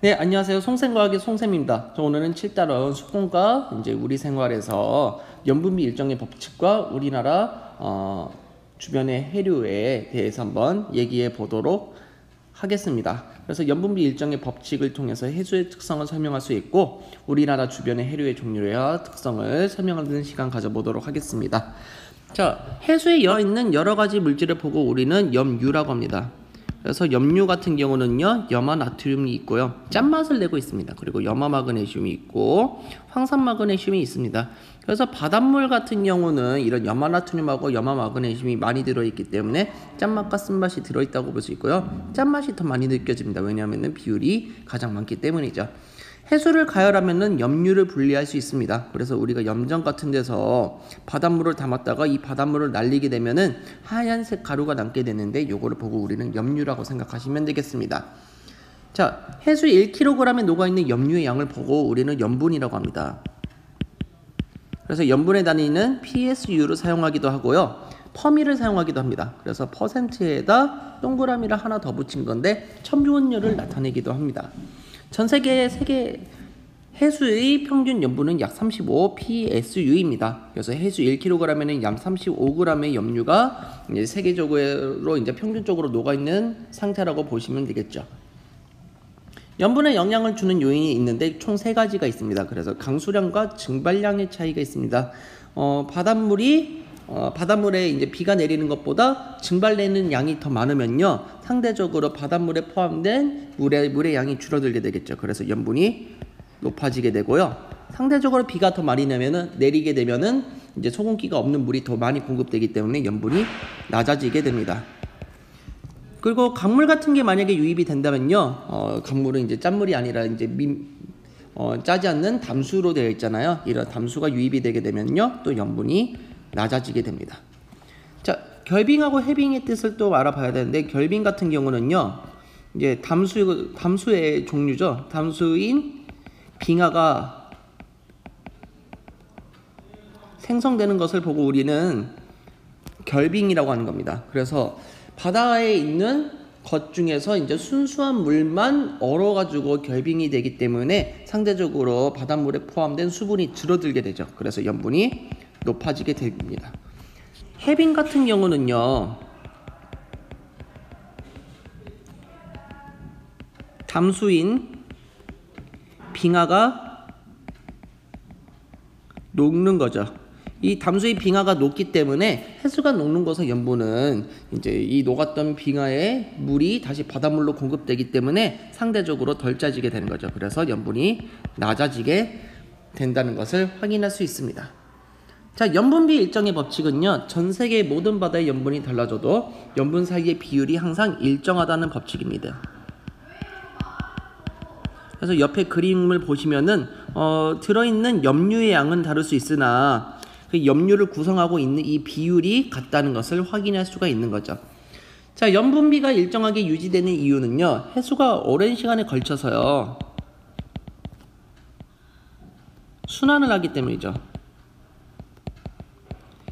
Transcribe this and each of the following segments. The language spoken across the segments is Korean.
네, 안녕하세요. 송생과학의 송쌤입니다. 오늘은 7단원 수공과 이제 우리 생활에서 염분비 일정의 법칙과 우리나라 주변의 해류에 대해서 한번 얘기해 보도록 하겠습니다. 그래서 염분비 일정의 법칙을 통해서 해수의 특성을 설명할 수 있고 우리나라 주변의 해류의 종류와 특성을 설명하는 시간 가져보도록 하겠습니다. 자, 해수에 있는 여러 가지 물질을 보고 우리는 염유라고 합니다. 그래서 염류 같은 경우는요, 염화 나트륨이 있고요, 짠맛을 내고 있습니다. 그리고 염화 마그네슘이 있고 황산 마그네슘이 있습니다. 그래서 바닷물 같은 경우는 이런 염화 나트륨하고 염화 마그네슘이 많이 들어있기 때문에 짠맛과 쓴맛이 들어있다고 볼 수 있고요, 짠맛이 더 많이 느껴집니다. 왜냐하면 비율이 가장 많기 때문이죠. 해수를 가열하면은 염류를 분리할 수 있습니다. 그래서 우리가 염전 같은 데서 바닷물을 담았다가 이 바닷물을 날리게 되면은 하얀색 가루가 남게 되는데 요거를 보고 우리는 염류라고 생각하시면 되겠습니다. 자, 해수 1kg에 녹아있는 염류의 양을 보고 우리는 염분이라고 합니다. 그래서 염분의 단위는 PSU를 사용하기도 하고요, 퍼미를 사용하기도 합니다. 그래서 퍼센트에다 동그라미를 하나 더 붙인 건데 첨유원율을 나타내기도 합니다. 전 세계 해수의 평균 염분은 약 35 PSU입니다. 그래서 해수 1kg에는 약 35g의 염류가 이제 세계적으로 이제 평균적으로 녹아 있는 상태라고 보시면 되겠죠. 염분에 영향을 주는 요인이 있는데 총 3가지가 있습니다. 그래서 강수량과 증발량의 차이가 있습니다. 바닷물에 이제 비가 내리는 것보다 증발되는 양이 더 많으면요, 상대적으로 바닷물에 포함된 물의 양이 줄어들게 되겠죠. 그래서 염분이 높아지게 되고요, 상대적으로 비가 더 많이 내리게 되면은 이제 소금기가 없는 물이 더 많이 공급되기 때문에 염분이 낮아지게 됩니다. 그리고 강물 같은 게 만약에 유입이 된다면요, 강물은 이제 짠물이 아니라 이제 짜지 않는 담수로 되어 있잖아요. 이런 담수가 유입이 되게 되면요, 또 염분이 낮아지게 됩니다. 자, 결빙하고 해빙의 뜻을 또 알아봐야 되는데, 결빙 같은 경우는요, 이제 담수의 종류죠. 담수인 빙하가 생성되는 것을 보고 우리는 결빙이라고 하는 겁니다. 그래서 바다에 있는 것 중에서 이제 순수한 물만 얼어가지고 결빙이 되기 때문에 상대적으로 바닷물에 포함된 수분이 줄어들게 되죠. 그래서 염분이 높아지게 됩니다. 해빙 같은 경우는요, 담수인 빙하가 녹는 거죠. 이 담수의 빙하가 녹기 때문에 해수가 녹는 것의 염분은 이제 이 녹았던 빙하의 물이 다시 바닷물로 공급되기 때문에 상대적으로 덜 짜지게 되는 거죠. 그래서 염분이 낮아지게 된다는 것을 확인할 수 있습니다. 자, 염분비 일정의 법칙은요, 전 세계 모든 바다의 염분이 달라져도 염분 사이의 비율이 항상 일정하다는 법칙입니다. 그래서 옆에 그림을 보시면은 들어있는 염류의 양은 다를 수 있으나 그 염류를 구성하고 있는 이 비율이 같다는 것을 확인할 수가 있는 거죠. 자, 염분비가 일정하게 유지되는 이유는요, 해수가 오랜 시간에 걸쳐서요, 순환을 하기 때문이죠.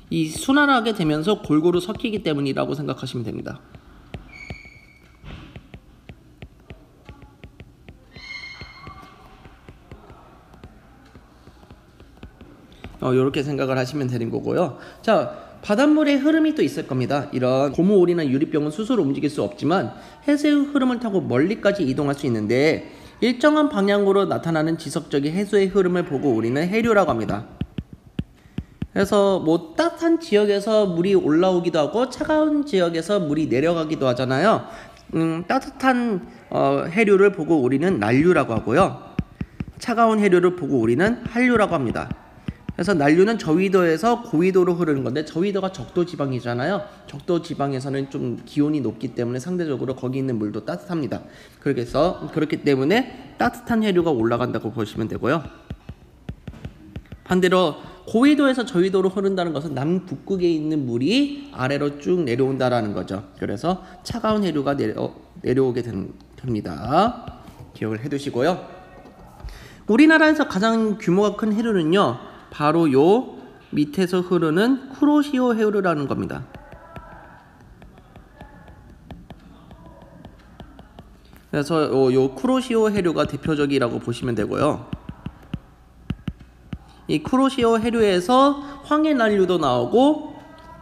이 순환하게 되면서 골고루 섞이기 때문이라고 생각하시면 됩니다. 이렇게 생각을 하시면 되는 거고요. 자, 바닷물의 흐름이 또 있을 겁니다. 이런 고무오리나 유리병은 스스로 움직일 수 없지만 해수의 흐름을 타고 멀리까지 이동할 수 있는데, 일정한 방향으로 나타나는 지속적인 해수의 흐름을 보고 우리는 해류라고 합니다. 그래서 뭐 따뜻한 지역에서 물이 올라오기도 하고 차가운 지역에서 물이 내려가기도 하잖아요. 따뜻한 해류를 보고 우리는 난류라고 하고요, 차가운 해류를 보고 우리는 한류라고 합니다. 그래서 난류는 저위도에서 고위도로 흐르는 건데, 저위도가 적도 지방이잖아요. 적도 지방에서는 좀 기온이 높기 때문에 상대적으로 거기 있는 물도 따뜻합니다. 그렇기 때문에 따뜻한 해류가 올라간다고 보시면 되고요, 반대로 고위도에서 저위도로 흐른다는 것은 남북극에 있는 물이 아래로 쭉 내려온다라는 거죠. 그래서 차가운 해류가 내려오게 됩니다. 기억을 해두시고요. 우리나라에서 가장 규모가 큰 해류는요, 바로 요 밑에서 흐르는 쿠로시오 해류라는 겁니다. 그래서 요 쿠로시오 해류가 대표적이라고 보시면 되고요. 이 쿠로시오 해류에서 황해난류도 나오고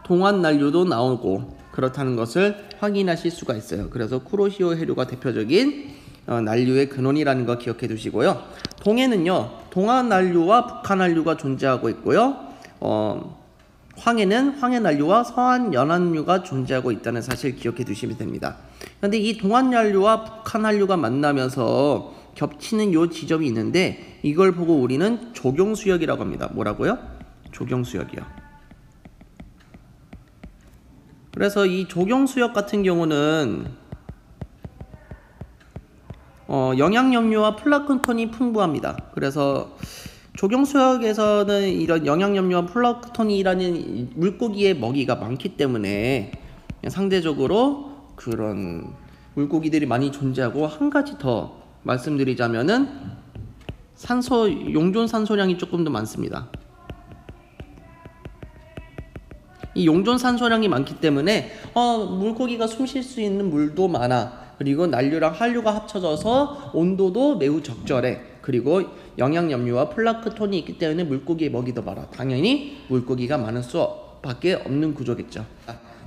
동안난류도 나오고 그렇다는 것을 확인하실 수가 있어요. 그래서 쿠로시오 해류가 대표적인 난류의 근원이라는 거 기억해 두시고요. 동해는요, 동안난류와 북한난류가 존재하고 있고요. 황해는 황해난류와 서안연안류가 존재하고 있다는 사실 기억해 두시면 됩니다. 그런데 이 동안난류와 북한난류가 만나면서 겹치는 요 지점이 있는데 이걸 보고 우리는 조경수역이라고 합니다. 뭐라고요? 조경수역이요. 그래서 이 조경수역 같은 경우는 영양염료와 플랑크톤이 풍부합니다. 그래서 조경수역에서는 이런 영양염료와 플랑크톤이라는 물고기의 먹이가 많기 때문에 상대적으로 그런 물고기들이 많이 존재하고, 한 가지 더 말씀드리자면은 용존 산소량이 조금 더 많습니다. 이 용존 산소량이 많기 때문에 물고기가 숨 쉴 수 있는 물도 많아. 그리고 난류랑 한류가 합쳐져서 온도도 매우 적절해. 그리고 영양염료와 플랑크톤이 있기 때문에 물고기의 먹이도 많아. 당연히 물고기가 많을 수밖에 없는 구조겠죠.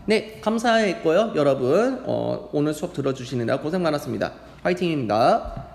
네, 감사했고요. 여러분 오늘 수업 들어주시느라 고생 많았습니다. 화이팅입니다.